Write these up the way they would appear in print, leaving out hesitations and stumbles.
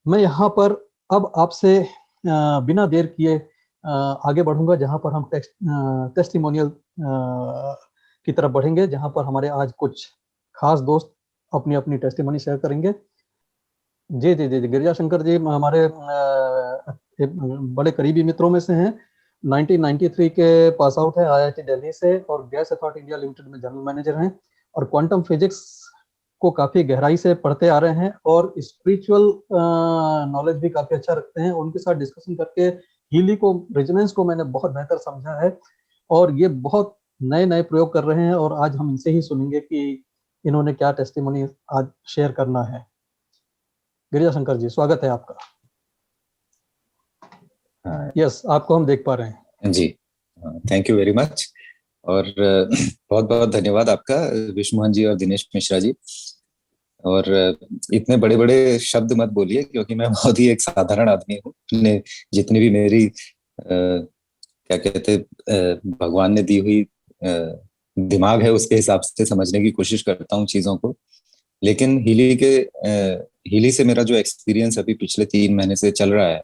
मैं यहाँ पर अब आपसे बिना देर किए आगे बढ़ूंगा, जहाँ पर हम टेस्टिमोनियल की तरफ बढ़ेंगे, जहाँ पर हमारे आज कुछ खास दोस्त अपनी अपनी टेस्टिमोनी शेयर करेंगे। जी जी जी जी, गिरिजा शंकर जी हमारे एक बड़े करीबी मित्रों में से हैं। 1993 के पास आउट है आईआईटी दिल्ली से, और गैस अथॉरिटी इंडिया लिमिटेड में जनरल मैनेजर हैं, और क्वांटम फिजिक्स को काफ़ी गहराई से पढ़ते आ रहे हैं, और स्पिरिचुअल नॉलेज भी काफ़ी अच्छा रखते हैं। उनके साथ डिस्कशन करके हीली को, रेजोनेंस को मैंने बहुत बेहतर समझा है, और ये बहुत नए नए प्रयोग कर रहे हैं, और आज हम इनसे ही सुनेंगे कि इन्होंने क्या टेस्टिमोनी आज शेयर करना है। गिरिजा शंकर जी, स्वागत है आपका। यस, आपको हम देख पा रहे हैं जी। थैंक यू वेरी मच, और बहुत बहुत धन्यवाद आपका विष्णु जी और दिनेश मिश्रा जी। और इतने बड़े बड़े शब्द मत बोलिए, क्योंकि मैं बहुत ही एक साधारण आदमी हूँ। जितनी भी मेरी क्या कहते भगवान ने दी हुई दिमाग है, उसके हिसाब से समझने की कोशिश करता हूँ चीजों को। लेकिन हीली से मेरा जो एक्सपीरियंस अभी पिछले 3 महीने से चल रहा है,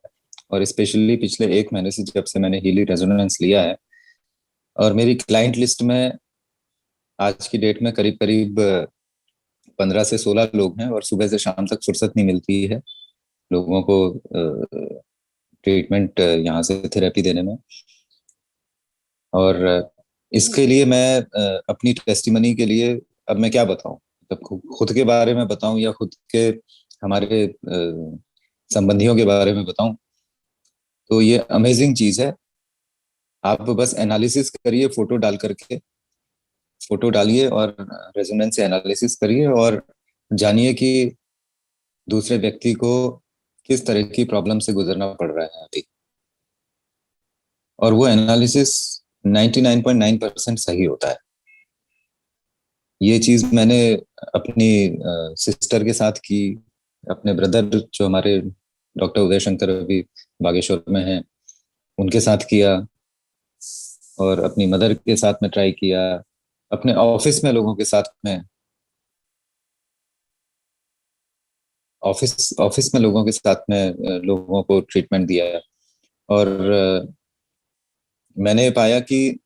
और स्पेशली पिछले 1 महीने से जब से मैंने हीली रेजोनेंस लिया है, और मेरी क्लाइंट लिस्ट में आज की डेट में करीब करीब 15 से 16 लोग हैं, और सुबह से शाम तक फुर्सत नहीं मिलती है लोगों को ट्रीटमेंट यहाँ से थेरेपी देने में। और इसके लिए मैं अपनी टेस्टिमनी के लिए अब मैं क्या बताऊं, मतलब खुद के बारे में बताऊं या खुद के हमारे संबंधियों के बारे में बताऊं, तो ये अमेजिंग चीज है। आप बस एनालिसिस करिए, फोटो डालिए और रेजोनेंस से एनालिसिस करिए, और जानिए कि दूसरे व्यक्ति को किस तरह की प्रॉब्लम से गुजरना पड़ रहा है अभी। और वो एनालिसिस 99.9% सही होता है। ये चीज मैंने अपनी सिस्टर के साथ की, अपने ब्रदर जो हमारे डॉक्टर उदय शंकर अभी बागेश्वर में हैं उनके साथ किया, और अपनी मदर के साथ में ट्राई किया, अपने ऑफिस में लोगों के साथ में, ऑफिस में लोगों के साथ में लोगों को ट्रीटमेंट दिया है। और मैंने पाया कि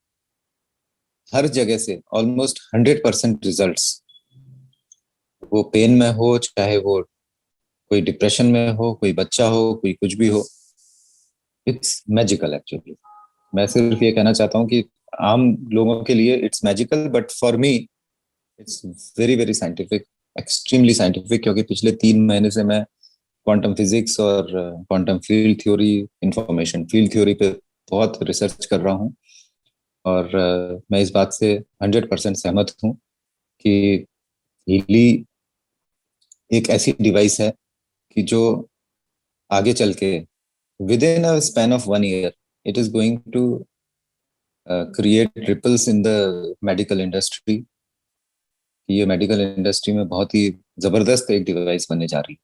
हर जगह से ऑलमोस्ट 100% रिजल्ट्स, वो पेन में हो, चाहे वो कोई डिप्रेशन में हो, कोई बच्चा हो, कोई कुछ भी हो, इट्स मैजिकल एक्चुअली। मैं सिर्फ ये कहना चाहता हूँ कि आम लोगों के लिए it's magical, but for me it's very very scientific, extremely scientific, क्योंकि पिछले 3 महीने से मैं क्वांटम फिजिक्स और quantum field theory, information field theory पे बहुत रिसर्च कर रहा हूँ। और मैं इस बात से 100% सहमत हूँ कि हीली एक ऐसी डिवाइस है कि जो आगे चल के within a span of 1 year it is going to create ripples in the medical industry. ये मेडिकल इंडस्ट्री में बहुत ही जबरदस्त एक डिवाइस बनने जा रही है।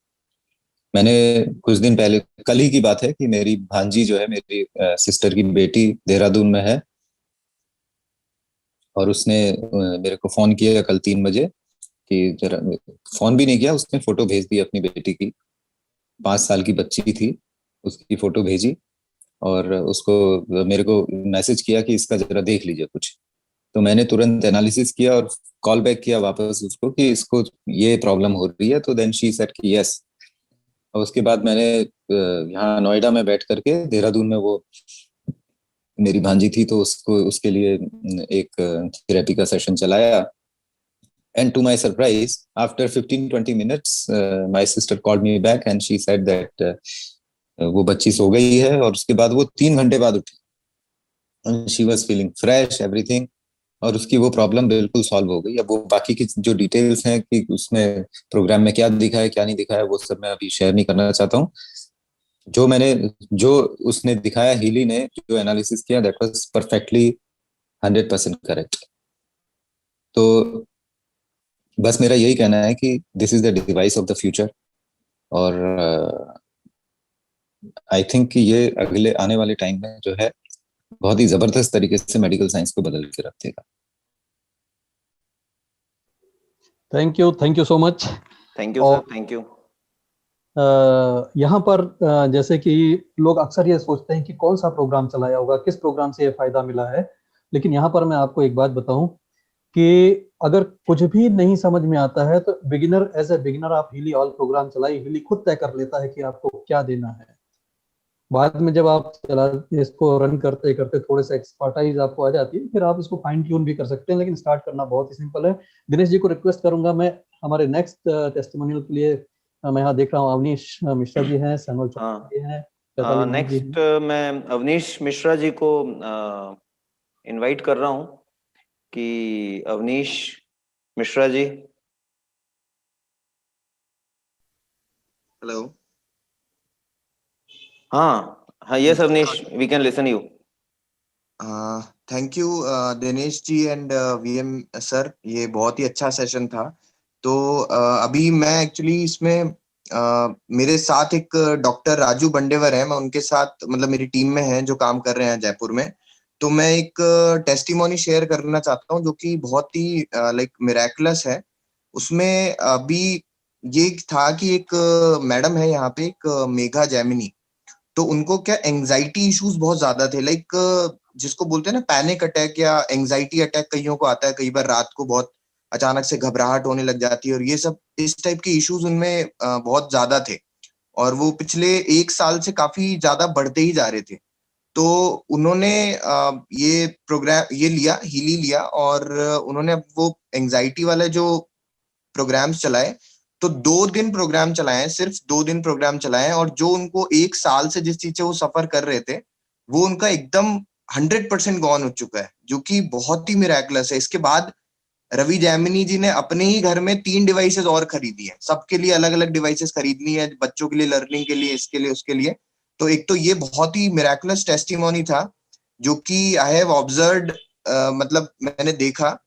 मैंने कुछ दिन पहले, कल ही की बात है, कि मेरी भांजी जो है, मेरी सिस्टर की बेटी देहरादून में है, और उसने मेरे को फोन किया कल 3 बजे कि जरा, फोन भी नहीं किया, उसने फोटो भेज दी अपनी बेटी की, 5 साल की बच्ची थी, उसकी फोटो भेजी, और उसको मेरे को मैसेज किया कि इसका जरा देख लीजिए कुछ। तो मैंने तुरंत एनालिसिस किया और कॉल बैक किया वापस उसको कि इसको ये प्रॉब्लम हो रही है। तो देन शी सेड कि यस। और उसके बाद मैंने यहाँ नोएडा में बैठ करके, देहरादून में वो मेरी भांजी थी, तो उसको उसके लिए एक थेरेपी का सेशन चलाया। And to my surprise, after 15-20 minutes, my sister called me back and she said that वो बच्ची सो गई है, और उसके बाद वो 3 घंटे बाद उठी। And she was feeling fresh, everything, और उसकी वो प्रॉब्लम बिल्कुल सॉल्व हो गई। अब वो बाकी की जो डिटेल्स हैं कि उसमें प्रोग्राम में क्या दिखा है क्या नहीं दिखा है, वो सब मैं अभी शेयर नहीं करना चाहता हूँ। जो उसने दिखाया, हीली ने जो एनालिसिस किया, दैट वाज परफेक्टली 100% करेक्ट। तो बस मेरा यही कहना है कि this is the device of the future, और आई थिंक कि ये अगले आने वाले टाइम में जो है बहुत ही जबरदस्त तरीके से मेडिकल साइंस को बदल के रख देगा। Thank you so much. Thank you sir, thank you. यहाँ पर जैसे कि लोग अक्सर ये सोचते हैं कि कौन सा प्रोग्राम चलाया होगा, किस प्रोग्राम से ये फायदा मिला है। लेकिन यहाँ पर मैं आपको एक बात बताऊं कि अगर कुछ भी नहीं समझ में आता है तो बिगिनर, एज ए बिगिनर आप हीली ऑल प्रोग्राम चलाइए, हीली खुद तय कर लेता है कि आपको क्या देना है। बाद में जब आप चला इसको रन करते करते थोड़े से एक्सपर्टाइज आपको आ जाती है, फिर आप इसको फाइन ट्यून भी कर सकते हैं, लेकिन स्टार्ट करना बहुत ही सिंपल है। दिनेश जी को रिक्वेस्ट करूंगा मैं, हमारे नेक्स्ट टेस्टिमोनियल के लिए मैं यहाँ देख रहा हूँ अवनीश मिश्रा जी हैं, सैमुअल हाँ, चौधरी जी हैं, चैताली नाइक जी नेक्स्ट हैं। मैं अवनीश मिश्रा जी को इनवाइट कर रहा हूँ कि अवनीश मिश्रा जी। हेलो। हाँ हाँ, yes Avnish, we can listen you. Thank you Dinesh ji and VM sir, ये बहुत ही अच्छा सेशन था। तो अभी मैं एक्चुअली इसमें मेरे साथ एक डॉक्टर राजू बंडेवर है, मैं उनके साथ मतलब मेरी टीम में है जो काम कर रहे हैं जयपुर में। तो मैं एक टेस्टिमोनी शेयर करना चाहता हूँ जो कि बहुत ही लाइक मिरेकुलस है। उसमें अभी ये था कि एक मैडम है यहाँ पे, एक मेघा जैमिनी। तो उनको क्या एंजाइटी इश्यूज बहुत ज्यादा थे, लाइक जिसको बोलते हैं ना पैनिक अटैक या एंजाइटी अटैक, कईयों को आता है, कई बार रात को बहुत अचानक से घबराहट होने लग जाती है, और ये सब इस टाइप के इश्यूज उनमें बहुत ज्यादा थे। और वो पिछले 1 साल से काफी ज्यादा बढ़ते ही जा रहे थे। तो उन्होंने ये प्रोग्राम ये लिया, हीली लिया, और उन्होंने अब वो एंजाइटी वाला जो प्रोग्राम्स चलाए। तो 2 दिन प्रोग्राम चलाए हैं, सिर्फ 2 दिन प्रोग्राम चलाए हैं, और जो उनको 1 साल से जिस चीज से वो सफर कर रहे थे वो उनका एकदम 100% गॉन हो चुका है, जो कि बहुत ही मिराकुलस है। इसके बाद रवि जैमिनी जी ने अपने ही घर में 3 डिवाइसेस और खरीदी है, सबके लिए अलग अलग डिवाइसेस खरीदनी है, बच्चों के लिए, लर्निंग के लिए, इसके लिए, उसके लिए। तो एक तो ये बहुत ही मिराकुलस टेस्टिमोनी था जो कि आई हैव ऑब्जर्व्ड, मतलब मैंने देखा।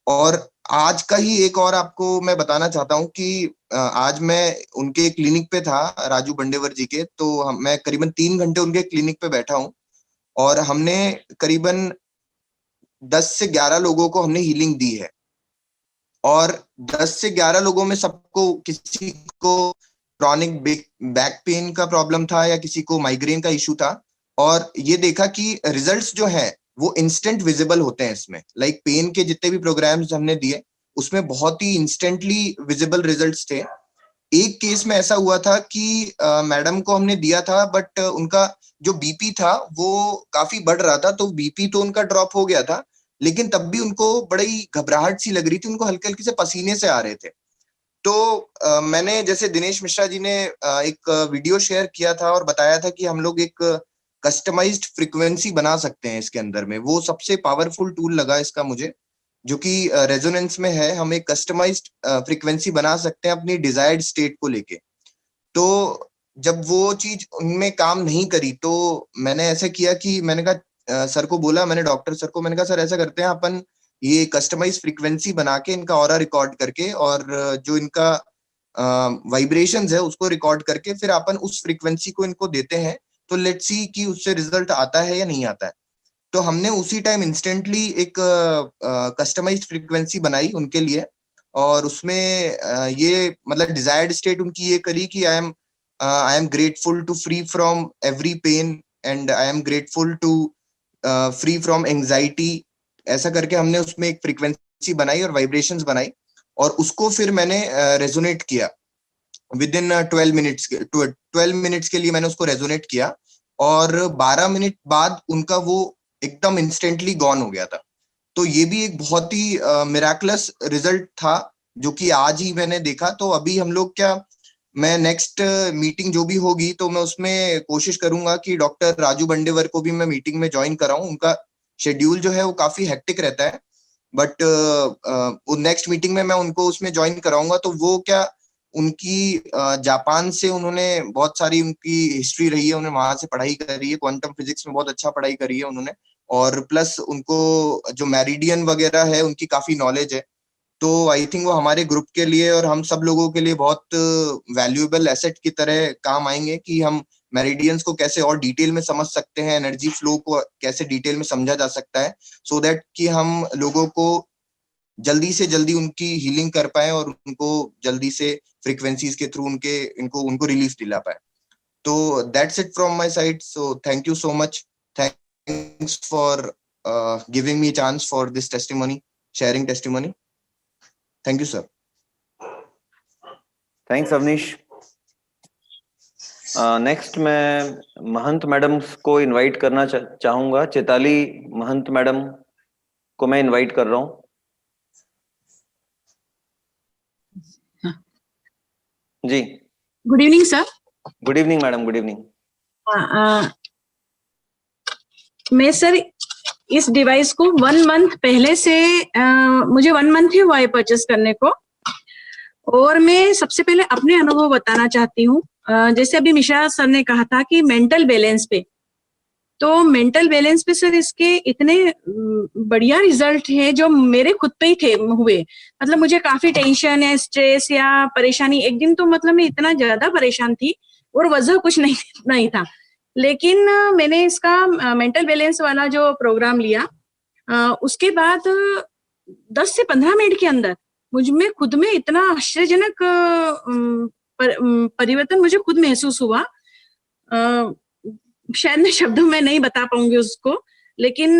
और आज का ही एक और आपको मैं बताना चाहता हूँ कि आज मैं उनके क्लिनिक पे था, राजू बंडेवर जी के। तो मैं करीबन 3 घंटे उनके क्लिनिक पे बैठा हूँ, और हमने करीबन 10 से 11 लोगों को हमने हीलिंग दी है। और 10 से 11 लोगों में सबको, किसी को क्रॉनिक बैक पेन का प्रॉब्लम था या किसी को माइग्रेन का इशू था। और ये देखा कि रिजल्ट्स जो है वो इंस्टेंट विजिबल होते हैं इसमें, लाइक पेन के जितने भी प्रोग्राम्स हमने दिए उसमें बहुत ही इंस्टेंटली विजिबल रिजल्ट्स थे। एक केस में ऐसा हुआ था कि मैडम को हमने दिया था, बट उनका जो बीपी था वो काफी बढ़ रहा था, तो बीपी तो उनका ड्रॉप हो गया था, लेकिन तब भी उनको बड़ी घबराहट सी लग रही थी, उनको हल्के हल्के से पसीने से आ रहे थे। तो मैंने, जैसे दिनेश मिश्रा जी ने एक वीडियो शेयर किया था और बताया था कि हम लोग एक कस्टमाइज्ड फ्रीक्वेंसी बना सकते हैं इसके अंदर में, वो सबसे पावरफुल टूल लगा इसका मुझे, जो कि रेजोनेंस में है। हम एक कस्टमाइज्ड फ्रीक्वेंसी बना सकते हैं अपनी डिजायर्ड स्टेट को लेके। तो जब वो चीज उनमें काम नहीं करी तो मैंने ऐसा किया कि मैंने कहा, सर को बोला, मैंने डॉक्टर सर को मैंने कहा, सर ऐसा करते हैं अपन ये कस्टमाइज फ्रीक्वेंसी बना के इनका ऑरा रिकॉर्ड करके, और जो इनका वाइब्रेशंस है उसको रिकॉर्ड करके फिर अपन उस फ्रीक्वेंसी को इनको देते हैं, तो लेट्स सी कि उससे रिजल्ट आता है या नहीं आता है। तो हमने उसी टाइम इंस्टेंटली एक कस्टमाइज्ड फ्रीक्वेंसी बनाई उनके लिए, और उसमें ये मतलब डिजायर्ड स्टेट उनकी ये करी कि I am grateful to free from every pain, and I am grateful to free from anxiety. ऐसा करके हमने उसमें एक फ्रीक्वेंसी बनाई और वाइब्रेशंस बनाई, और उसको फिर मैंने रेजोनेट किया विद इन 12 मिनट्स के लिए मैंने उसको रेजोनेट किया, और 12 मिनट बाद उनका वो एकदम इंस्टेंटली गॉन हो गया था। तो ये भी एक बहुत ही मिराकुलस रिजल्ट था जो कि आज ही मैंने देखा। तो अभी हम लोग क्या, मैं नेक्स्ट मीटिंग जो भी होगी तो मैं उसमें कोशिश करूंगा कि डॉक्टर राजू बंडेवर को भी मैं मीटिंग में ज्वाइन कराऊं। उनका शेड्यूल जो है वो काफी हेक्टिक रहता है, बट नेक्स्ट मीटिंग में मैं उनको उसमें ज्वाइन कराऊंगा। तो वो क्या, उनकी जापान से उन्होंने बहुत सारी उनकी हिस्ट्री रही है, उन्होंने वहां से पढ़ाई करी है, क्वांटम फिजिक्स में बहुत अच्छा पढ़ाई करी है उन्होंने, और प्लस उनको जो मेरिडियन वगैरह है उनकी काफी नॉलेज है। तो आई थिंक वो हमारे ग्रुप के लिए और हम सब लोगों के लिए बहुत वैल्यूएबल एसेट की तरह काम आएंगे, कि हम मेरिडियंस को कैसे और डिटेल में समझ सकते हैं, एनर्जी फ्लो को कैसे डिटेल में समझा जा सकता है, सो दैट कि हम लोगों को जल्दी से जल्दी उनकी हीलिंग कर पाए और उनको जल्दी से फ्रीक्वेंसीज के थ्रू उनको रिलीफ दिला पाए। तो that's it from my side. So thank you so much, thanks for giving me chance for this testimony, sharing testimony. Thank you sir. Thanks Avnish. Next मैं महंत मैडम को इनवाइट करना चाहूंगा। चैताली महंत मैडम को मैं इनवाइट कर रहा हूँ। जी, good evening sir. Good evening madam, good evening. मैं सर इस डिवाइस को 1 मंथ पहले से मुझे 1 मंथ ही हुआ है परचेस करने को, और मैं सबसे पहले अपने अनुभव बताना चाहती हूँ। जैसे अभी मिश्रा सर ने कहा था कि मेंटल बैलेंस पे, तो मेंटल बैलेंस पे सर इसके इतने बढ़िया रिजल्ट है जो मेरे खुद पे ही थे हुए। मतलब मुझे काफी टेंशन या स्ट्रेस या परेशानी, एक दिन तो मतलब मैं इतना ज्यादा परेशान थी और वजह कुछ नहीं था, लेकिन मैंने इसका मेंटल बैलेंस वाला जो प्रोग्राम लिया, उसके बाद 10 से 15 मिनट के अंदर मुझ में खुद में इतना आश्चर्यजनक परिवर्तन मुझे खुद महसूस हुआ। शायद मैं शब्दों में नहीं बता पाऊंगी उसको, लेकिन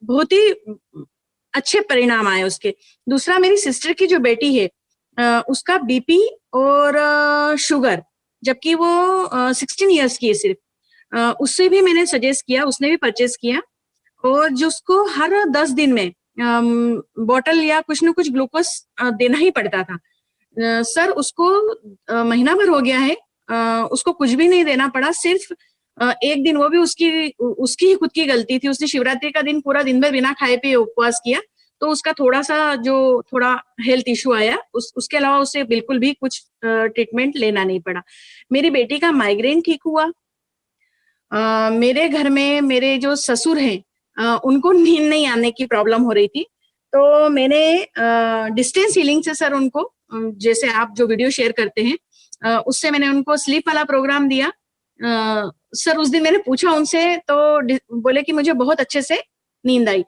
बहुत ही अच्छे परिणाम आए उसके। दूसरा, मेरी सिस्टर की जो बेटी है, उसका बीपी और शुगर, जबकि वो 16 इयर्स की है सिर्फ, उससे भी मैंने सजेस्ट किया, उसने भी परचेस किया, और जो उसको हर 10 दिन में बॉटल या कुछ न कुछ ग्लूकोज देना ही पड़ता था। सर उसको महीना भर हो गया है, उसको कुछ भी नहीं देना पड़ा, सिर्फ एक दिन, वो भी उसकी ही खुद की गलती थी, उसने शिवरात्रि का दिन पूरा दिन भर बिना खाए पिए उपवास किया, तो उसका थोड़ा हेल्थ इशू आया। उसके अलावा उसे बिल्कुल भी कुछ ट्रीटमेंट लेना नहीं पड़ा। मेरी बेटी का माइग्रेन ठीक हुआ। मेरे घर में मेरे जो ससुर हैं, उनको नींद नहीं आने की प्रॉब्लम हो रही थी, तो मैंने डिस्टेंस हीलिंग से सर उनको, जैसे आप जो वीडियो शेयर करते हैं, उससे मैंने उनको स्लीप वाला प्रोग्राम दिया। सर उस दिन मैंने पूछा उनसे, तो बोले कि मुझे बहुत अच्छे से नींद आई।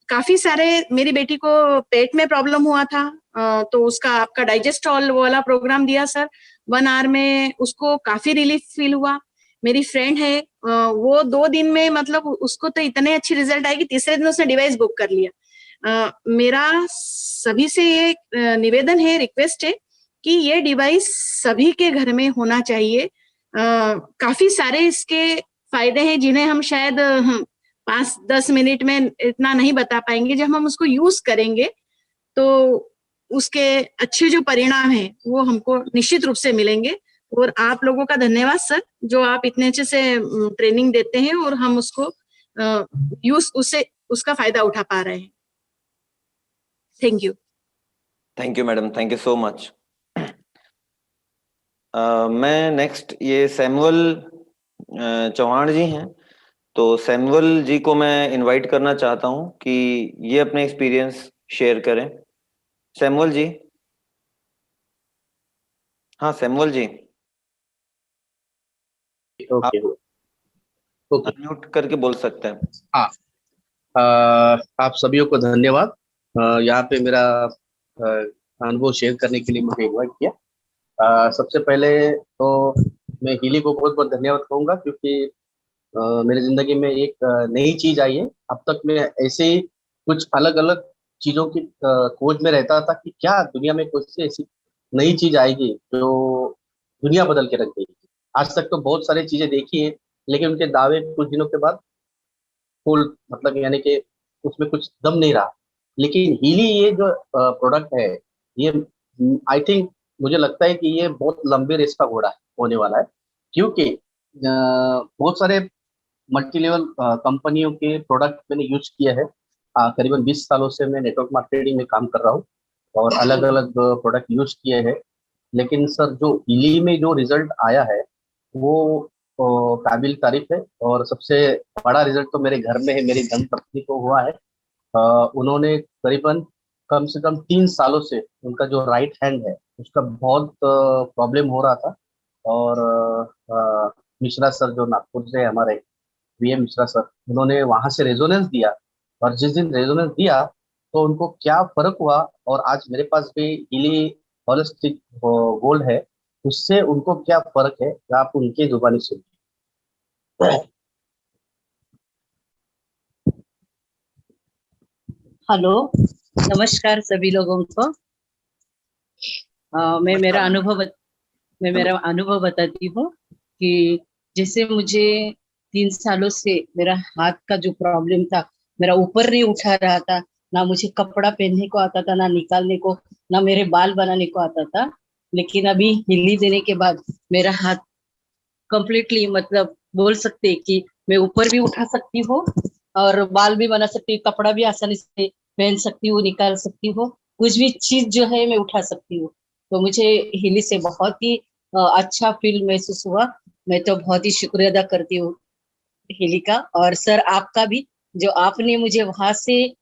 काफी सारे, मेरी बेटी को पेट में प्रॉब्लम हुआ था, तो उसका आपका डाइजेस्टॉल वाला प्रोग्राम दिया सर, 1 आवर में उसको काफी रिलीफ फील हुआ। मेरी फ्रेंड है, वो 2 दिन में, मतलब उसको तो इतने अच्छे रिजल्ट आए कि तीसरे दिन उसने डिवाइस बुक कर लिया। मेरा सभी से ये निवेदन है, रिक्वेस्ट है कि ये डिवाइस सभी के घर में होना चाहिए। काफी सारे इसके फायदे हैं जिन्हें हम शायद 5-10 मिनट में इतना नहीं बता पाएंगे। जब हम उसको यूज करेंगे तो उसके अच्छे जो परिणाम है वो हमको निश्चित रूप से मिलेंगे। और आप लोगों का धन्यवाद सर, जो आप इतने अच्छे से ट्रेनिंग देते हैं और हम उसको उसका फायदा उठा पा रहे हैं। Thank you. Thank you madam, thank you so much. मैं नेक्स्ट, ये सैमुअल चौहान जी हैं, तो सैमुअल जी को मैं इनवाइट करना चाहता हूं कि ये अपने एक्सपीरियंस शेयर करें। सैमुअल जी, हाँ सैमुअल जी, ओके ओके, अनम्यूट करके बोल सकते हैं। हाँ, आप सभी को धन्यवाद यहाँ पे मेरा अनुभव शेयर करने के लिए मुझे इन्वाइट किया। सबसे पहले तो मैं हीली को बहुत बहुत धन्यवाद कहूँगा, क्योंकि मेरी जिंदगी में एक नई चीज आई है। अब तक मैं ऐसे ही कुछ अलग अलग चीजों की खोज में रहता था कि क्या दुनिया में कुछ सी ऐसी नई चीज आएगी जो दुनिया बदल के रख देगी। आज तक तो बहुत सारी चीजें देखी है, लेकिन उनके दावे कुछ दिनों के बाद फुल, मतलब यानी कि उसमें कुछ दम नहीं रहा। लेकिन हीली ये जो प्रोडक्ट है, ये आई थिंक, मुझे लगता है कि ये बहुत लंबे रेस का घोड़ा होने वाला है, क्योंकि बहुत सारे मल्टी लेवल कंपनियों के प्रोडक्ट मैंने यूज किया है। करीबन 20 सालों से मैं नेटवर्क मार्केटिंग में काम कर रहा हूँ और अलग अलग प्रोडक्ट यूज किए हैं। लेकिन सर जो हीली में जो रिजल्ट आया है वो काबिल तारीफ है। और सबसे बड़ा रिजल्ट तो मेरे घर में है, मेरी धर्मपत्नी को हुआ है। उन्होंने करीबन कम से कम 3 सालों से उनका जो राइट हैंड है उसका बहुत प्रॉब्लम हो रहा था। और मिश्रा सर जो नागपुर से है हमारे, वीएम मिश्रा सर, उन्होंने वहां से रेजोनेंस दिया, और जिस दिन रेजोनेंस दिया तो उनको क्या फर्क हुआ। और आज मेरे पास भी हीली होलिस्टिक गोल्ड है, उससे उनको क्या फर्क है, आप उनकी जुबानी सुनिए। हेलो, नमस्कार सभी लोगों को। मैं मेरा अनुभव बताती हूँ कि जैसे मुझे 3 सालों से मेरा हाथ का जो प्रॉब्लम था, मेरा ऊपर नहीं उठा रहा था, ना मुझे कपड़ा पहनने को आता था, ना निकालने को, ना मेरे बाल बनाने को आता था। लेकिन अभी हिल्ली देने के बाद मेरा हाथ कंप्लीटली, मतलब बोल सकते हैं कि मैं ऊपर भी उठा सकती हूँ और बाल भी बना सकती हूँ, कपड़ा भी आसानी से पहन सकती हूँ, निकाल सकती हूँ, कुछ भी चीज जो है मैं उठा सकती हूँ। तो मुझे हिली से बहुत ही अच्छा फील महसूस हुआ। मैं तो बहुत ही शुक्रिया अदा करती हूँ हिली का, और सर आपका भी, जो आपने मुझे वहां से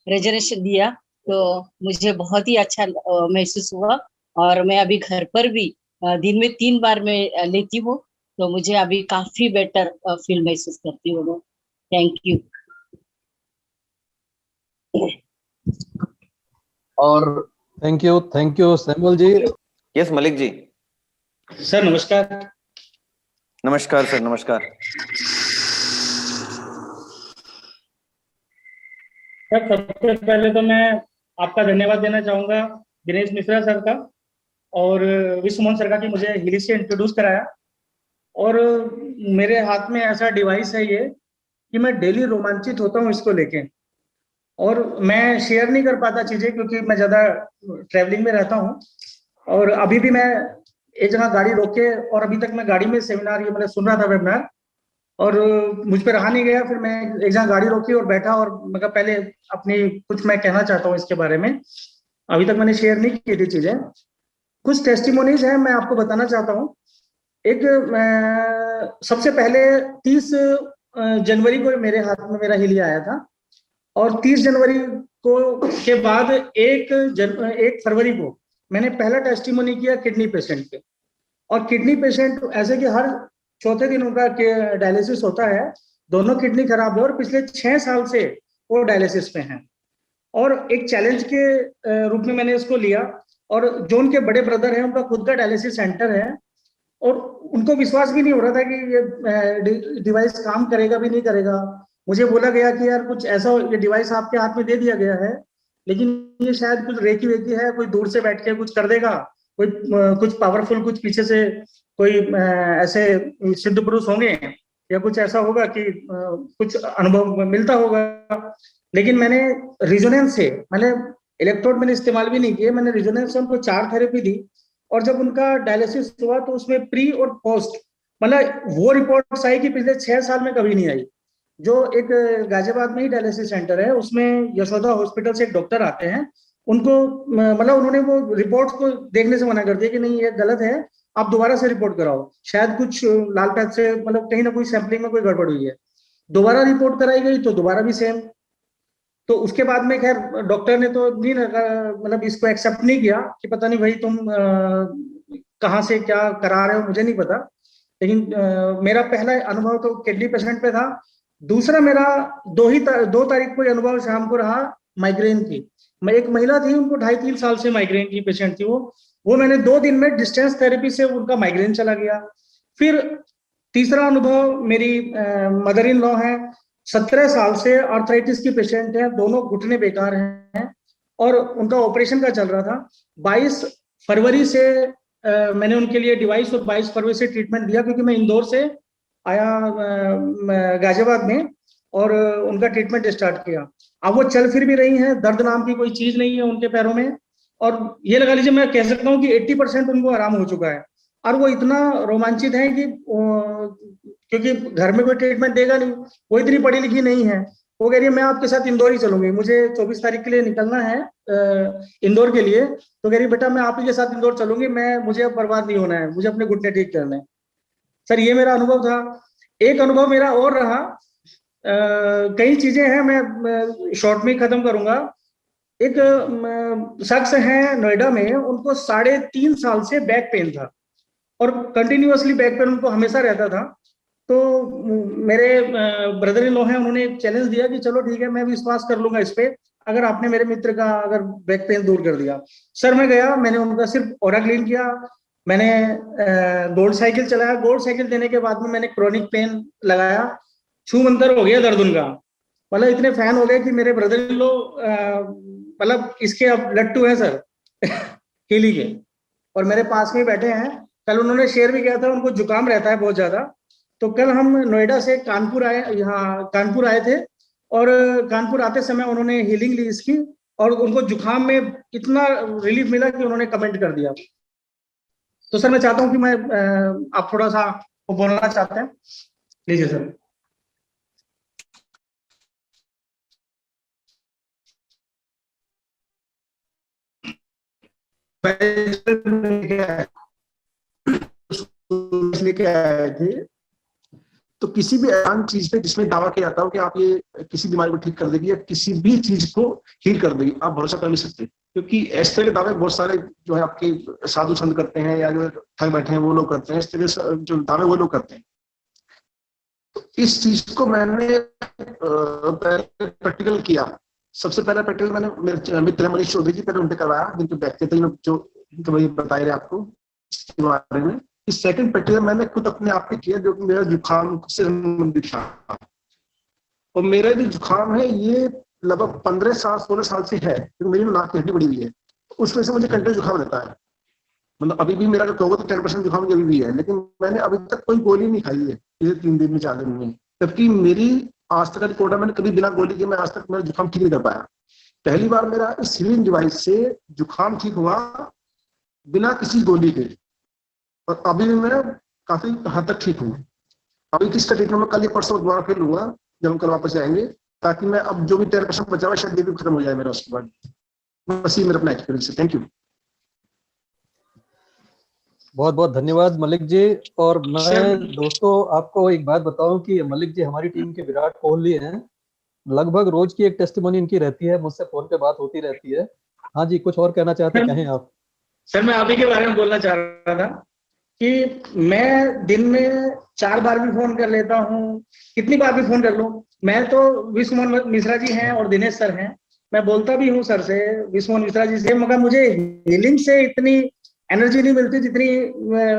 रिजर्वेशन दिया, तो मुझे बहुत ही अच्छा महसूस हुआ। और मैं अभी घर पर भी दिन में 3 बार मैं लेती हूँ, तो मुझे अभी काफी बेटर फील महसूस करती हूँ मैं। Thank you. और thank you Samuel ji. Yes Malik ji. Sir नमस्कार। नमस्कार सर, नमस्कार। सर सबसे पहले तो मैं आपका धन्यवाद देना चाहूंगा दिनेश मिश्रा सर का और विश्व मोहन सर का कि मुझे हिली से इंट्रोड्यूस कराया। और मेरे हाथ में ऐसा डिवाइस है ये कि मैं डेली रोमांचित होता हूँ इसको लेके, और मैं शेयर नहीं कर पाता चीजें क्योंकि मैं ज्यादा ट्रैवलिंग में रहता हूँ। और अभी भी मैं एक जगह गाड़ी रोके, और अभी तक मैं गाड़ी में सेमिनार ये मतलब सुन रहा था, वेबिनार, और मुझ पे रहा नहीं गया। फिर मैं एक जगह गाड़ी रोकी और बैठा, और मैं कहा पहले अपनी कुछ मैं कहना चाहता हूँ इसके बारे में। अभी तक मैंने शेयर नहीं की थी चीजें। कुछ टेस्टिमोनीज है, मैं आपको बताना चाहता हूँ। एक सबसे पहले 30 जनवरी को मेरे हाथ में मेरा हिली आया था, और 30 जनवरी को के बाद 1 फरवरी को मैंने पहला टेस्टिमोनी किया किडनी पेशेंट पे। और किडनी पेशेंट ऐसे कि हर चौथे दिन उनका डायलिसिस होता है, दोनों किडनी खराब है और पिछले 6 साल से वो डायलिसिस पे हैं। और एक चैलेंज के रूप में मैंने इसको लिया, और जो उनके बड़े ब्रदर हैं उनका खुद का डायलिसिस सेंटर है, और उनको विश्वास भी नहीं हो रहा था कि ये डिवाइस काम करेगा भी नहीं करेगा। मुझे बोला गया कि यार कुछ ऐसा, ये डिवाइस आपके हाथ में दे दिया गया है, लेकिन ये शायद कुछ रेकी वेकी है, कोई दूर से बैठ के कुछ कर देगा, कोई कुछ पावरफुल, कुछ पीछे से कोई ऐसे सिद्ध पुरुष होंगे, या कुछ ऐसा होगा कि कुछ अनुभव मिलता होगा। लेकिन मैंने रिजोनेंस से, मैंने इलेक्ट्रोड मैंने इस्तेमाल भी नहीं किए, मैंने रिजोनेंस से उनको 4 थेरेपी दी। और जब उनका डायलिसिस हुआ तो उसमें प्री और पोस्ट, मतलब वो रिपोर्ट्स आई कि पिछले 6 साल में कभी नहीं आई। जो एक गाजियाबाद में ही डायलिसिस सेंटर है, उसमें यशोदा हॉस्पिटल से एक डॉक्टर आते हैं, उनको मतलब उन्होंने वो रिपोर्ट्स को देखने से मना कर दिया कि नहीं ये गलत है, आप दोबारा से रिपोर्ट कराओ, शायद कुछ लाल पैच से मतलब कहीं ना कोई सैंपलिंग में कोई गड़बड़ हुई है। दोबारा रिपोर्ट कराई गई तो दोबारा भी सेम। तो उसके बाद में खैर डॉक्टर ने तो नहीं मतलब इसको एक्सेप्ट नहीं किया कि पता नहीं भाई तुम कहाँ से क्या करा रहे हो, मुझे नहीं पता। लेकिन मेरा पहला अनुभव तो किडनी पेशेंट पे था। दूसरा मेरा 2 तारीख को अनुभव शाम को रहा माइग्रेन की। मैं एक महिला थी, उनको 2.5-3 साल से माइग्रेन की पेशेंट थी वो मैंने 2 दिन में डिस्टेंस थेरेपी से उनका माइग्रेन चला गया। फिर तीसरा अनुभव मेरी मदर इन लॉ है, 17 साल से आर्थराइटिस की पेशेंट है, दोनों घुटने बेकार हैं और उनका ऑपरेशन का चल रहा था। 22 फरवरी से मैंने उनके लिए डिवाइस और 22 फरवरी से ट्रीटमेंट दिया, क्योंकि मैं इंदौर से आया गाजियाबाद में, और उनका ट्रीटमेंट स्टार्ट किया। अब वो चल फिर भी रही हैं, दर्द नाम की कोई चीज नहीं है उनके पैरों में, और ये लगा लीजिए मैं कह सकता हूँ कि 80% उनको आराम हो चुका है। और वो इतना रोमांचित है कि क्योंकि घर में कोई ट्रीटमेंट देगा नहीं, वो इतनी पढ़ी लिखी नहीं है, वो कह रही है मैं आपके साथ इंदौर ही चलूंगी, मुझे 24 तारीख के लिए निकलना है इंदौर के लिए। तो कह रही बेटा मैं आप ही के साथ इंदौर चलूंगी, मुझे अब बर्बाद नहीं होना है, मुझे अपने घुटने ठीक करने हैं। सर ये मेरा अनुभव था। एक अनुभव मेरा और रहा, कई चीजें हैं, मैं शॉर्ट में खत्म करूंगा। एक शख्स है नोएडा में, उनको 3.5 साल से बैक पेन था, और कंटिन्यूअसली बैक पेन उनको हमेशा रहता था। तो मेरे ब्रदर इन लॉ हैं, उन्होंने एक चैलेंज दिया कि चलो ठीक है मैं विश्वास कर लूंगा इस पे, अगर आपने मेरे मित्र का अगर बैक पेन दूर कर दिया। सर मैं गया, मैंने उनका सिर्फ ओरा क्लीन किया, मैंने गोल्ड साइकिल चलाया, गोल्ड साइकिल देने के बाद में मैंने क्रोनिक पेन लगाया, छू मंतर हो गया दर्द उनका। मतलब इतने फैन हो गए कि मेरे ब्रदर इन लॉ मतलब इसके अब लट्टू हैं सर हीली के, और मेरे पास में बैठे हैं। कल उन्होंने शेयर भी किया था, उनको जुकाम रहता है बहुत ज्यादा। तो कल हम नोएडा से कानपुर आए, यहाँ कानपुर आए थे, और कानपुर आते समय उन्होंने हीलिंग ली इसकी, और उनको जुकाम में इतना रिलीफ मिला कि उन्होंने कमेंट कर दिया। तो सर मैं चाहता हूं कि मैं आप थोड़ा सा वो बोलना चाहते हैं, लीजिए सर। लेके आए थे, तो किसी भी आसान चीज पे जिसमें दावा किया जाता हो कि आप ये किसी बीमारी को ठीक कर देगी या किसी भी चीज को हील कर देगी, आप भरोसा कर नहीं सकते, क्योंकि इस तरह के दावे बहुत सारे जो है आपके साधु संत करते हैं या जो ठग बैठे हैं वो लोग करते हैं, इस तरह से जो दावे वो लोग करते हैं। तो इस चीज को मैंने प्रैक्टिकल किया। सबसे पहला प्रैक्टिकल मैंने मेरे मित्र मनीष चौधरी जी पहले उनपे करवाया, जिनको बैठते थे जो बताए रहे आपको इसके बारे में। इस सेकंड प्रैक्टिकल मैंने खुद अपने आप पे किया, जो कि मेरा जुकाम से संबंधित था। और मेरा जो जुकाम है ये लगभग 15-16 साल से है, क्योंकि मेरी नाक की हड्डी बड़ी हुई है, उसमें से मुझे कंटिन्यू जुकाम रहता है। मतलब अभी भी मेरा अगर कहोगे तो 10% जुकाम अभी भी है, लेकिन मैंने अभी तक कोई गोली नहीं खाई है ये 3 दिन में 4 दिन में। जबकि मेरी आज तक का रिकॉर्ड है, मैंने कभी बिना गोली के मैं आज तक मेरा जुकाम ठीक नहीं कर पाया। पहली बार मेरा इस हीलिंग डिवाइस से जुकाम ठीक हुआ बिना किसी गोली के, और अभी भी मैं काफी हद तक ठीक हूँ। अभी किसका ट्रीटमेंट मैं कल या परसों दोबारा फिर लूंगा जब हम कल वापस जाएंगे, ताकि मैं अब जो भी 10% बचा हुआ शायद ये भी खत्म हो जाए मेरा उसके बाद। बस ये मेरा अपना एक्सपीरियंस है। Thank you. बहुत बहुत धन्यवाद मलिक जी। और मैं दोस्तों आपको एक बात बताऊं कि मलिक जी हमारी टीम के विराट कोहली हैं। लगभग रोज की एक टेस्टिमोनी इनकी रहती है, मुझसे फोन पे बात होती रहती है। हाँ जी, कुछ और कहना चाहते कहें आप। सर मैं आप ही के बारे में बोलना चाह रहा था कि मैं दिन में 4 बार भी फोन कर लेता हूँ, कितनी बार भी फोन कर लूं। मैं तो विश्वमोहन मिश्रा जी हैं और दिनेश सर हैं, मैं बोलता भी हूँ सर से, विश्वमोहन मिश्रा जी से, मगर मुझे हीलिंग से इतनी एनर्जी नहीं मिलती जितनी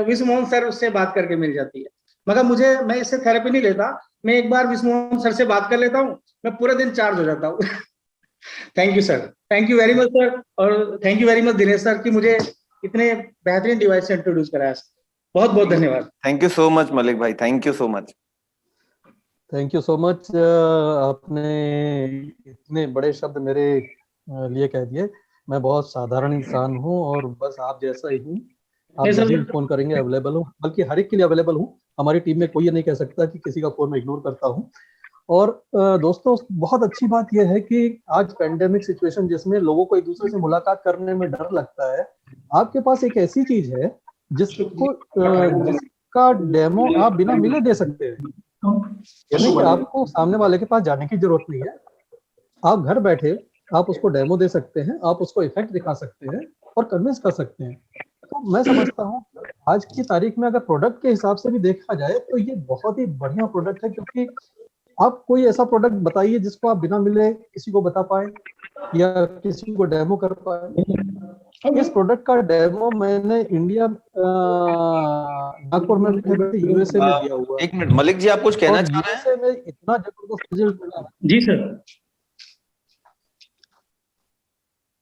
विश्वमोहन सर से बात करके मिल जाती है। मगर मैं इससे थेरेपी नहीं लेता, मैं एक बार विश्वमोहन सर से बात कर लेता हूँ, मैं पूरा दिन चार्ज हो जाता हूँ thank you sir, thank you very much sir, और thank you very much Dinesh sir कि मुझे इतने बेहतरीन डिवाइस से इंट्रोड्यूस कराया। बहुत बहुत धन्यवाद। Thank you so much Malik भाई, thank you so much. Thank you so much. आपने इतने बड़े शब्द मेरे लिए कह दिए। मैं बहुत साधारण इंसान हूँ और बस आप जैसा ही हूँ। आप जब भी फोन करेंगे अवेलेबल हूँ, बल्कि हर एक के लिए अवेलेबल हूँ। हमारी टीम में कोई ये नहीं कह सकता कि किसी का फोन मैं इग्नोर करता हूँ। और दोस्तों बहुत अच्छी बात यह है कि आज पेंडेमिक सिचुएशन जिसमें लोगों को एक दूसरे से मुलाकात करने में डर लगता है, आपके पास एक ऐसी चीज है जिसका डेमो आप बिना मिले दे सकते हैं। यानी कि आपको सामने वाले के पास जाने की जरूरत नहीं है, आप घर बैठे आप उसको डेमो दे सकते हैं, आप उसको इफेक्ट दिखा सकते हैं और कन्विंस कर सकते हैं। तो मैं समझता हूँ आज की तारीख में अगर प्रोडक्ट के हिसाब से भी देखा जाए तो ये बहुत ही बढ़िया प्रोडक्ट है, क्योंकि आप कोई ऐसा प्रोडक्ट बताइए जिसको आप बिना मिले किसी को बता पाए या किसी को डेमो कर पाए। इस प्रोडक्ट का डेमो मैंने इंडिया नागपुर में यूएसए में दिया हुआ। एक मिनट मलिक जी, आप कुछ कहना चाह रहे हैं? में इतना जबरदस्त रिजल्ट मिला। जी सर।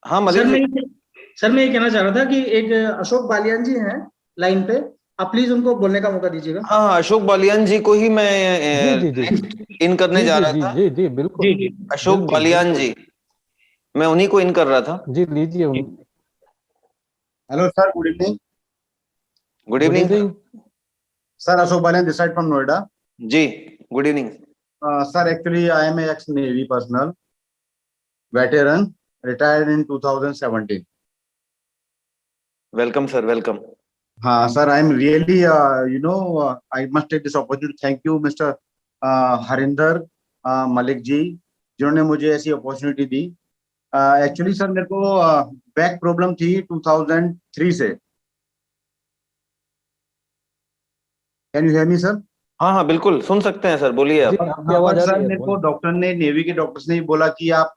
हाँ मलिक सर मैं ये कहना चाह रहा था कि एक अशोक बालियान जी हैं लाइन पे, आप प्लीज उनको बोलने का मौका दीजिएगा। हाँ अशोक बालियान जी को ही मैं इन करने जा रहा था। जी जी बिल्कुल जी अशोक बालियान जी, मैं उन्हीं को इन कर रहा था। जी लीजिए। Hello sir, good evening. Good evening sir, Ashok Baliyan this side from Noida. जी good evening sir, actually I am ex navy personal veteran, retired in 2017. Welcome sir, welcome. हाँ sir, I am really I must take this opportunity, thank you mister Harinder Malik ji, जिन्होंने मुझे ऐसी opportunity दी। Actually sir मेरे को back problem थी 2003 से। Can you hear me sir? हाँ हाँ बिल्कुल सुन सकते हैं सर, बोलिए आप। आपकी आवाज आ सर रही है, मेरे को बोलिए। डॉक्टर ने, नेवी के डॉक्टर्स ने बोला कि आप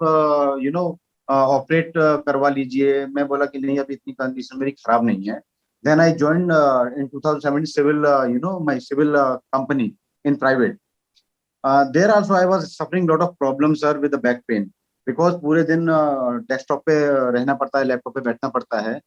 ऑपरेट करवा लीजिए। मैं बोला कि नहीं, अभी इतनी कंडीशन मेरी खराब नहीं है। Then I join in 2017 civil, my civil company in private. There also I was suffering lot of problem sir with the back pain, because पूरे दिन डेस्कटॉप पे रहना पड़ता है, लैपटॉप पे बैठना पड़ता है।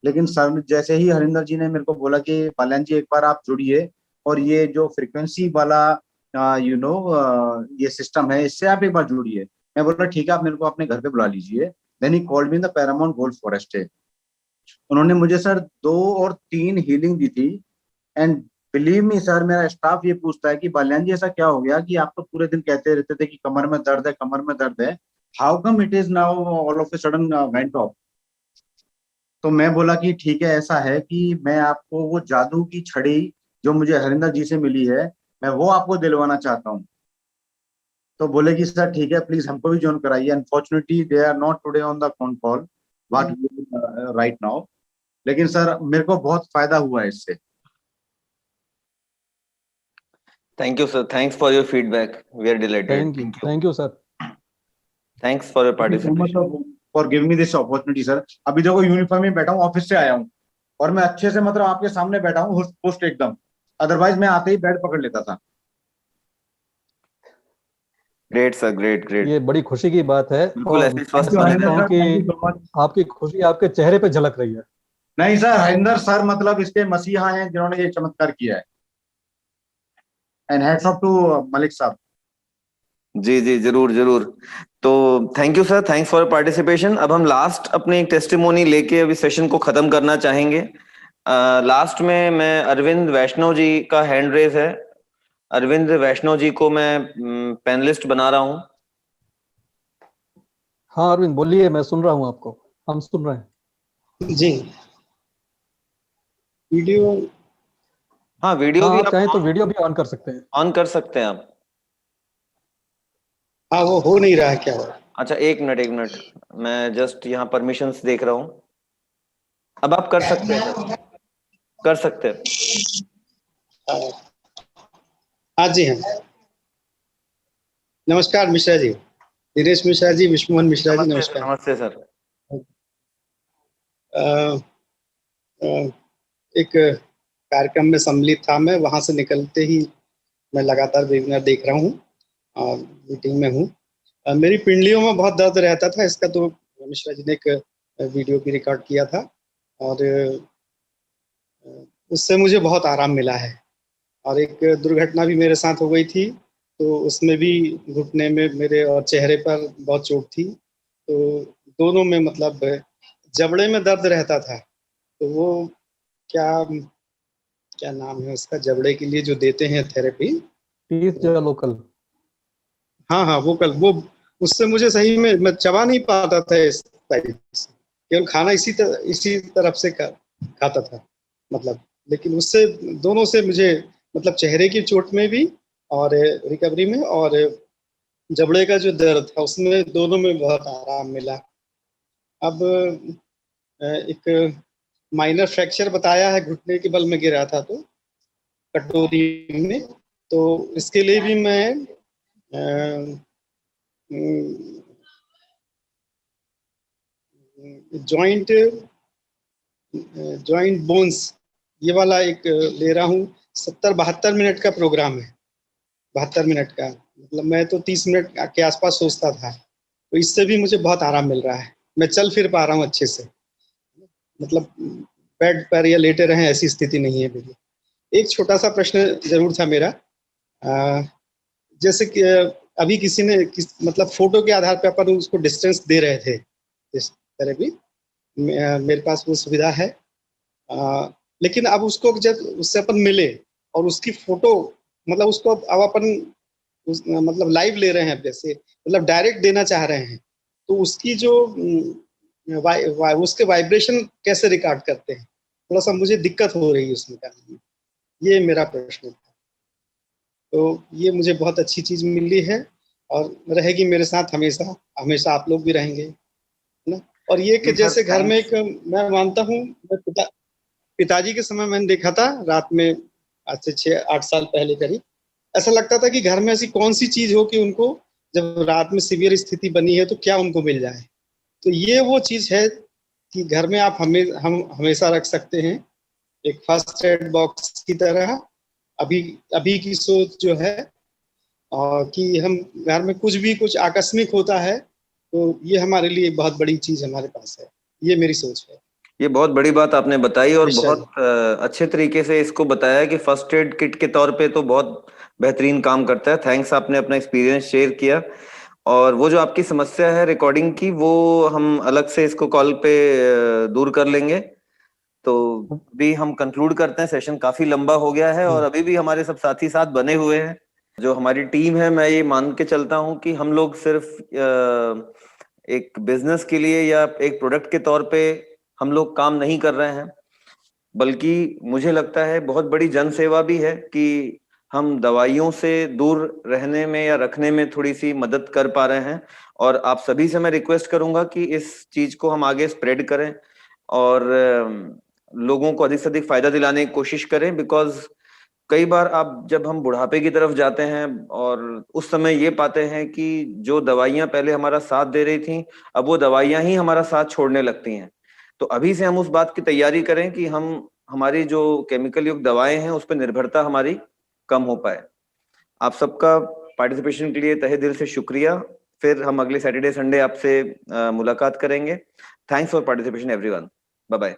लेकिन सर जैसे ही हरिंदर जी ने मेरे को बोला कि बाल्यान जी एक बार आप जुड़िए और ये जो फ्रीक्वेंसी वाला ये सिस्टम है, इससे आप एक बार जुड़िए। मैं बोला ठीक है, आप मेरे को अपने घर पे बुला लीजिए। Then he called me in the Paramount Gold Forest. उन्होंने मुझे सर 2 और 3 हीलिंग दी थी। एंड बिलीव मी सर, मेरा स्टाफ ये पूछता है कि बाल्यान जी ऐसा क्या हो गया कि आप तो पूरे दिन कहते रहते थे कि कमर में दर्द है, कमर में दर्द है, how come it is now all of a sudden went of. तो मैं बोला कि ठीक है, ऐसा है कि मैं आपको वो जादू की छड़ी जो मुझे हरिंदर जी से मिली है, मैं वो आपको दिलवाना चाहता हूँ। तो बोले कि सर ठीक है, प्लीज हमको भी ज्वाइन कराइए। Unfortunately they are not today on the phone call what right now. लेकिन सर मेरे को बहुत फायदा हुआ है इससे। Thank you sir, thanks for your feedback, we are delighted. Thank you sir. Thanks for your participation. For give me this opportunity sir. अभी देखो यूनिफॉर्म में बैठा हूँ, ऑफिस से आया हूँ और मैं अच्छे से मतलब आपके सामने बैठा हूँ पोस्ट एकदम, अदरवाइज मैं आते ही बेड पकड़ लेता था। Great sir, great great. ये बड़ी खुशी की बात है बिल्कुल और ऐसी मैं स्वस्थ समझता हूँ कि आपकी खुशी आपके चेहरे पे झलक रही है। नहीं सर, हरिंदर सर मतलब इसके मसीहा हैं जिन्होंने ये चमत्कार किया है। And hats off to Malik साहब। जी जी जरूर जरूर। तो thank you sir, thanks for participation. अब हम लास्ट अपने एक टेस्टिमोनी लेके अभी सेशन को खत्म करना चाहेंगे। लास्ट में मैं अरविंद वैष्णव जी का हैंड रेज है। अरविंद वैष्णव जी को मैं पैनलिस्ट बना रहा हूँ। हाँ अरविंद बोलिए, मैं सुन रहा हूँ आपको, हम सुन रहे हैं जी। वीडियो, हाँ वीडियो हाँ भी आप चाहें तो वीडियो भी ऑन कर सकते हैं। ऑन कर सकते हैं आप। हाँ वो हो नहीं रहा है, क्या हो रहा है? अच्छा एक मिनट, मैं जस्ट यहाँ परमिशंस देख रहा हूँ। अब आप कर सकते हैं सर, कर सकते हैं। हाँ जी हाँ। नमस्कार मिश्रा जी, दिनेश मिश्रा जी, विष्णुमोहन मिश्रा जी, नमस्कार। नमस्ते सर। एक कार्यक्रम में सम्मिलित था मैं, वहां से निकलते ही मैं लगातार वेबिनार देख रहा हूँ और मीटिंग में हूँ। मेरी पिंडलियों में बहुत दर्द रहता था, इसका तो मिश्रा जी ने एक वीडियो भी रिकॉर्ड किया था और उससे मुझे बहुत आराम मिला है। और एक दुर्घटना भी मेरे साथ हो गई थी, तो उसमें भी घुटने में मेरे और चेहरे पर बहुत चोट थी। तो दोनों में मतलब जबड़े में दर्द रहता था, तो वो क्या नाम है उसका, जबड़े के लिए जो देते हैं थेरेपी, लोकल। हाँ हाँ वो उससे मुझे सही में मैं चबा नहीं पाता था इस टाइप से, केवल खाना इसी तरफ से खाता था मतलब। लेकिन उससे दोनों से मुझे मतलब चेहरे की चोट में भी और रिकवरी में और जबड़े का जो दर्द था उसमें, दोनों में बहुत आराम मिला। अब एक माइनर फ्रैक्चर बताया है, घुटने के बल में गिरा था तो कटोरी में, तो इसके लिए भी मैं जॉइंट बोन्स ये वाला एक ले रहा हूँ। 70-72 मिनट का प्रोग्राम है, 72 मिनट का, मतलब मैं तो 30 मिनट के आसपास सोचता था, तो इससे भी मुझे बहुत आराम मिल रहा है। मैं चल फिर पा रहा हूँ अच्छे से, मतलब बेड पर या लेटे रहे ऐसी स्थिति नहीं है मेरी। एक छोटा सा प्रश्न जरूर था मेरा, जैसे कि अभी किसी ने मतलब फोटो के आधार पर अपन उसको डिस्टेंस दे रहे थे इस तरह भी, मेरे पास वो सुविधा है, लेकिन अब उसको जब उससे अपन मिले और उसकी फोटो मतलब उसको अब अपन मतलब लाइव ले रहे हैं, जैसे मतलब डायरेक्ट देना चाह रहे हैं, तो उसकी जो उसके वाइब्रेशन कैसे रिकॉर्ड करते हैं, थोड़ा सा मुझे दिक्कत हो रही है उसमें करने में। ये मेरा प्रश्न था। तो ये मुझे बहुत अच्छी चीज मिली है और रहेगी मेरे साथ हमेशा, हमेशा आप लोग भी रहेंगे, है ना। और ये कि जैसे घर में एक मैं मानता हूँ, पिताजी के समय मैंने देखा था रात में, आज से 6-8 साल पहले करीब, ऐसा लगता था कि घर में ऐसी कौन सी चीज हो कि उनको जब रात में सीवियर स्थिति बनी है तो क्या उनको मिल जाए। तो ये वो चीज है कि घर में आप हम हमेशा रख सकते हैं एक फर्स्ट एड बॉक्स की तरह। अभी की सोच जो है कि हम घर में कुछ आकस्मिक होता है तो ये हमारे लिए बहुत बड़ी चीज हमारे पास है। ये मेरी सोच है। ये बहुत बड़ी बात आपने बताई और बहुत अच्छे तरीके से इसको बताया कि फर्स्ट एड किट के तौर पे तो बहुत बेहतरीन काम करता है। थैंक्स, आपने अपना एक्सपीरियंस शेयर किया। और वो जो आपकी समस्या है रिकॉर्डिंग की, वो हम अलग से इसको कॉल पे दूर कर लेंगे। तो अभी हम कंक्लूड करते हैं, सेशन काफी लंबा हो गया है और अभी भी हमारे सब साथी साथ बने हुए हैं। जो हमारी टीम है, मैं ये मान के चलता हूँ कि हम लोग सिर्फ एक बिजनेस के लिए या एक प्रोडक्ट के तौर पे हम लोग काम नहीं कर रहे हैं, बल्कि मुझे लगता है बहुत बड़ी जन सेवा भी है कि हम दवाइयों से दूर रहने में या रखने में थोड़ी सी मदद कर पा रहे हैं। और आप सभी से मैं रिक्वेस्ट करूंगा कि इस चीज को हम आगे स्प्रेड करें और लोगों को अधिक से अधिक फायदा दिलाने की कोशिश करें। बिकॉज कई बार आप जब हम बुढ़ापे की तरफ जाते हैं और उस समय ये पाते हैं कि जो दवाइयां पहले हमारा साथ दे रही थी, अब वो दवाइयां ही हमारा साथ छोड़ने लगती हैं। तो अभी से हम उस बात की तैयारी करें कि हम हमारी जो केमिकल युक्त दवाएं हैं उस पर निर्भरता हमारी कम हो पाए। आप सबका पार्टिसिपेशन के लिए तहे दिल से शुक्रिया। फिर हम अगले सैटरडे संडे आपसे मुलाकात करेंगे। Thanks for participation everyone. Bye bye.